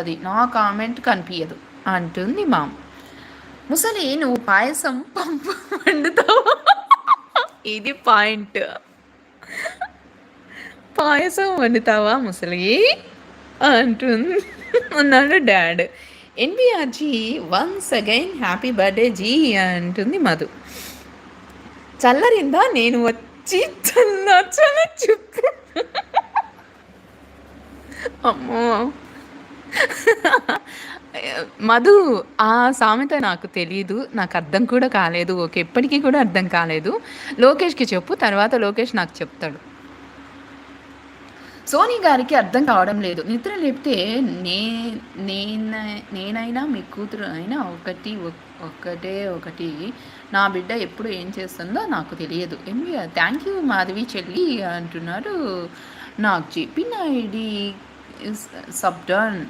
అది నా కామెంట్ కనిపించదు అంటుంది మామ్. ముసలి నువ్వు పాయసం పంపు వండుతావా? ఇది పాయింట్. పాయసం వండుతావా ముసలి అంటుంది అన్నాడు డాడ్. ఎన్బిఆర్జీ వన్స్ అగైన్ హ్యాపీ బర్త్డే జీ అంటుంది మధు. చల్లరిందా? నేను వచ్చి చల్లచని చెప్పు. అమ్మో మధు, ఆ సామెత నాకు తెలీదు, నాకు అర్థం కూడా కాలేదు. ఓకే, ఎప్పటికీ కూడా అర్థం కాలేదు. లోకేష్కి చెప్పు, తర్వాత లోకేష్ నాకు చెప్తాడు. సోనీ గారికి అర్థం కావడం లేదు. నిద్ర లేపితే నేనైనా మీ కూతురు అయినా ఒకటి నా బిడ్డ ఎప్పుడు ఏం చేస్తుందో నాకు తెలియదు. థ్యాంక్ యూ మాధవి చెల్లి అంటున్నారు నాగ్జీ. పిన్ ఐడి సబ్ డన్.